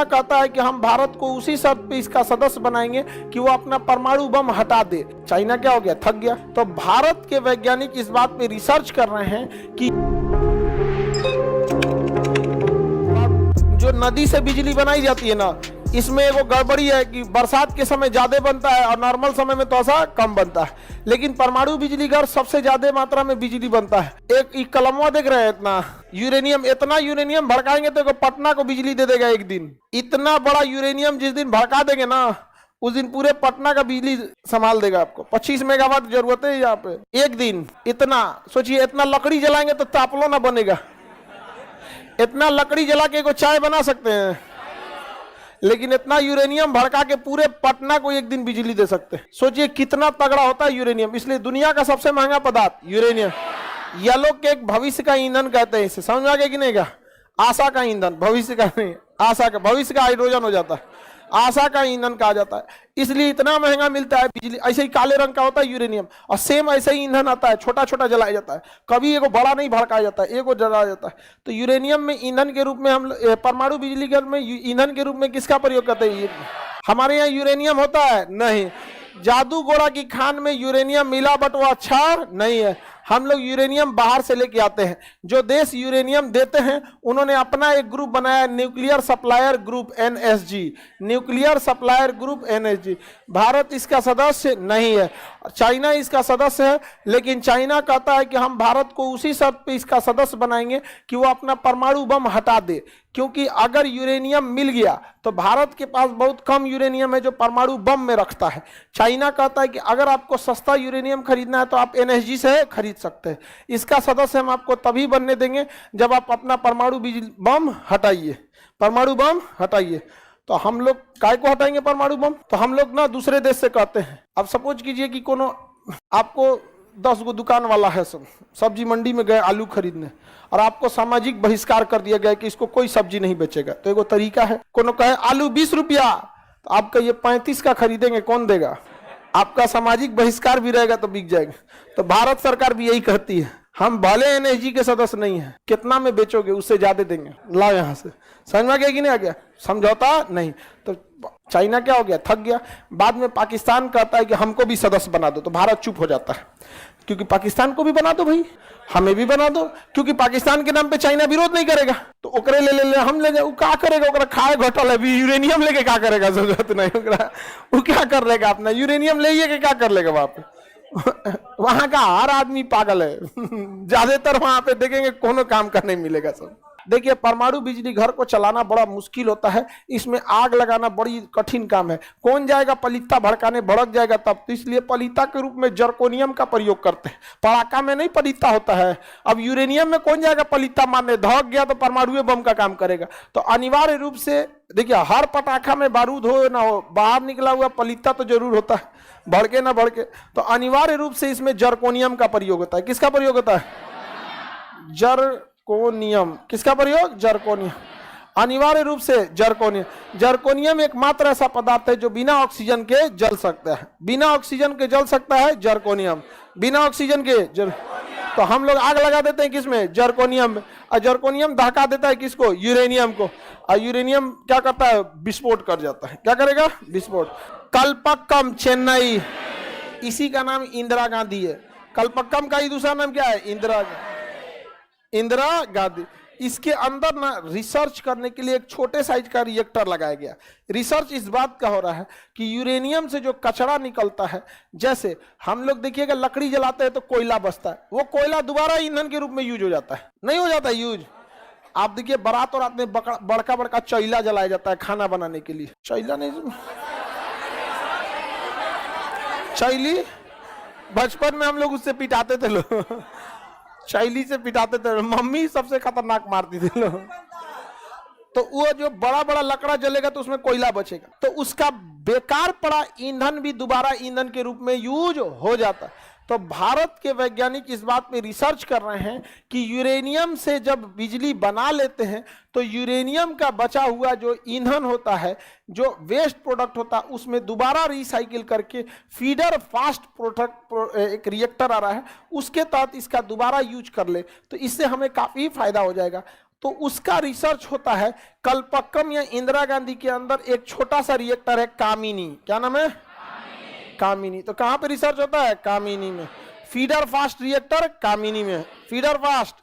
कहता है कि हम भारत को उसी शर्त पे इसका सदस्य बनाएंगे कि वो अपना परमाणु बम हटा दे। चाइना क्या हो गया, थक गया। तो भारत के वैज्ञानिक इस बात पे रिसर्च कर रहे हैं कि जो नदी से बिजली बनाई जाती है ना, इसमें वो गड़बड़ी है कि बरसात के समय ज्यादा बनता है और नॉर्मल समय में तो ऐसा कम बनता है। लेकिन परमाणु बिजली घर सबसे ज्यादा मात्रा में बिजली बनता है। एक कलमवा देख रहे हैं, इतना यूरेनियम भड़काएंगे तो पटना को बिजली दे देगा एक दिन। इतना बड़ा यूरेनियम जिस दिन भड़का देंगे ना, उस दिन पूरे पटना का बिजली संभाल देगा आपको। 25 मेगावाट जरूरत है यहाँ पे एक दिन। इतना सोचिए, इतना लकड़ी जलाएंगे तो तापलो ना बनेगा। इतना लकड़ी जला के चाय बना सकते हैं, लेकिन इतना यूरेनियम भड़का के पूरे पटना को एक दिन बिजली दे सकते हैं। सोचिए कितना तगड़ा होता है यूरेनियम। इसलिए दुनिया का सबसे महंगा पदार्थ यूरेनियम। येलो केक भविष्य का ईंधन कहते हैं इसे, समझ आ गया कि नहीं? का आशा का ईंधन, भविष्य का नहीं, आशा का। भविष्य का हाइड्रोजन हो जाता है, आशा का ईंधन कहा जाता है। इसलिए इतना महंगा मिलता है बिजली। ऐसे ही काले रंग का होता है यूरेनियम, और सेम ऐसे ही ईंधन आता है, छोटा छोटा जलाया जाता है। कभी एगो बड़ा नहीं भड़काया जाता है, एगो जलाया जाता है। तो यूरेनियम में ईंधन के रूप में हम परमाणु बिजली घर में ईंधन के रूप में किसका प्रयोग करते हैं? हमारे यहाँ यूरेनियम होता है नहीं। जादू गोड़ा की खान में यूरेनियम मिला, बट वो अच्छा नहीं है। हम लोग यूरेनियम बाहर से लेके आते हैं। जो देश यूरेनियम देते हैं उन्होंने अपना एक ग्रुप बनाया, nuclear supplier group NSG, nuclear supplier group NSG। Bharat इसका सदस्य नहीं है, चाइना इसका सदस्य है। लेकिन चाइना कहता है कि हम भारत को उसी शर्त पे इसका सदस्य बनाएंगे कि वो अपना परमाणु बम हटा दे। क्योंकि अगर यूरेनियम मिल गया तो भारत के पास बहुत कम यूरेनियम है जो परमाणु बम में रखता है। चाइना कहता है कि अगर आपको सस्ता यूरेनियम खरीदना है तो आप NSG से खरीद सकते हैं। इसका सदस्य हम आपको तभी बनने देंगे जब आप अपना परमाणु बम हटाइए, परमाणु बम हटाइए। तो हम लोग काय को हटाएंगे परमाणु बम? तो हम लोग ना दूसरे देश से कहते हैं। अब सपोज कीजिए कि कोनो आपको 10 गो दुकान वाला है, सब्जी मंडी में गए आलू खरीदने, और आपको सामाजिक बहिष्कार कर दिया गया कि इसको कोई सब्जी नहीं बेचेगा। तो एगो तरीका है, कोनो कहे आलू 20 रुपया, तो आप कहिए 35 का खरीदेंगे, कौन देगा? आपका सामाजिक बहिष्कार भी रहेगा तो बिक जाएगा। तो भारत सरकार भी यही कहती है, हम भले NSG के सदस्य नहीं है, कितना में बेचोगे उससे ज्यादा देंगे, लाओ यहाँ से। समझ में गया कि नहीं आ गया? समझौता नहीं। तो चाइना क्या हो गया, थक गया। बाद में पाकिस्तान कहता है कि हमको भी सदस्य बना दो, तो भारत चुप हो जाता है। क्योंकि पाकिस्तान को भी बना दो भाई, हमें भी बना दो, क्योंकि पाकिस्तान के नाम पे चाइना विरोध नहीं करेगा। तो ओकरे ले हम ले जाए, वो क्या करेगा? ओकरा खाए घटल है, यूरेनियम लेके क्या करेगा? जरूरत नहीं ओकरा, वो क्या कर लेगा? अपना यूरेनियम ले के क्या कर लेगा वहां पे? वहां का हर आदमी पागल है। ज्यादातर वहां पे देखेंगे कोनो काम का नहीं मिलेगा सब। देखिए, परमाणु बिजली घर को चलाना बड़ा मुश्किल होता है। इसमें आग लगाना बड़ी कठिन काम है। कौन जाएगा पलीता भड़काने? भड़क जाएगा तब। तो इसलिए पलीता के रूप में जर्कोनियम का प्रयोग करते हैं। पड़ाका में नहीं पलीता होता है। अब यूरेनियम में कौन जाएगा पलीता मारने? धक गया तो परमाणु बम का काम करेगा। तो अनिवार्य रूप से देखिए, हर पटाखा में बारूद हो ना हो, बाहर निकला हुआ पलीता तो जरूर होता है, भड़के ना भड़के। तो अनिवार्य रूप से इसमें जर्कोनियम का प्रयोग होता है। किसका प्रयोग होता है? जर्कोनियम। किसका प्रयोग? जर्कोनियम। अनिवार्य रूप से जर्कोनियम। जर्कोनियम एकमात्र ऐसा पदार्थ है जो बिना ऑक्सीजन के जल सकता है। बिना ऑक्सीजन के जल सकता है जर्कोनियम। बिना ऑक्सीजन के तो हम लोग आग लगा देते हैं किसमें? जर्कोनियम में। और जर्कोनियम दहका देता है किसको? यूरेनियम को। और यूरेनियम क्या करता है? विस्फोट कर जाता है। क्या करेगा? विस्फोट। कल्पक्कम, चेन्नई, इसी का नाम इंदिरा गांधी है। कल्पक्कम का ही दूसरा नाम क्या है? इंदिरा गांधी। इसके अंदर ना रिसर्च करने के लिए एक छोटे साइज का रिएक्टर लगाया गया। रिसर्च इस बात का हो रहा है कि यूरेनियम से जो कचरा निकलता है, जैसे हम लोग देखिएगा लकड़ी जलाते हैं तो कोयला बचता है, वो कोयला दोबारा ईंधन के रूप में यूज हो जाता है, नहीं हो जाता है यूज? आप देखिए बारात और रात में बड़का बड़का चैला जलाया जाता है खाना बनाने के लिए। चैला नहीं, चैली बचपन में हम लोग उससे पिटाते थे लोग, चैली से पिटाते थे, मम्मी सबसे खतरनाक मारती थी लोग। तो वो जो बड़ा बड़ा लकड़ा जलेगा तो उसमें कोयला बचेगा, तो उसका बेकार पड़ा ईंधन भी दोबारा ईंधन के रूप में यूज हो जाता है। तो भारत के वैज्ञानिक इस बात पे रिसर्च कर रहे हैं कि यूरेनियम से जब बिजली बना लेते हैं तो यूरेनियम का बचा हुआ जो ईंधन होता है, जो वेस्ट प्रोडक्ट होता है, उसमें दोबारा रिसाइकिल करके फीडर फास्ट प्रोडक्ट एक रिएक्टर आ रहा है, उसके तहत इसका दोबारा यूज कर ले, तो इससे हमें काफ़ी फायदा हो जाएगा। तो उसका रिसर्च होता है कल्पक्कम या इंदिरा गांधी के अंदर एक छोटा सा रिएक्टर है कामिनी। क्या नाम है? कामिनी। तो कहां पे रिसर्च होता है? कामिनी में। फीडर फास्ट रिएक्टर कामिनी में। Feeder fast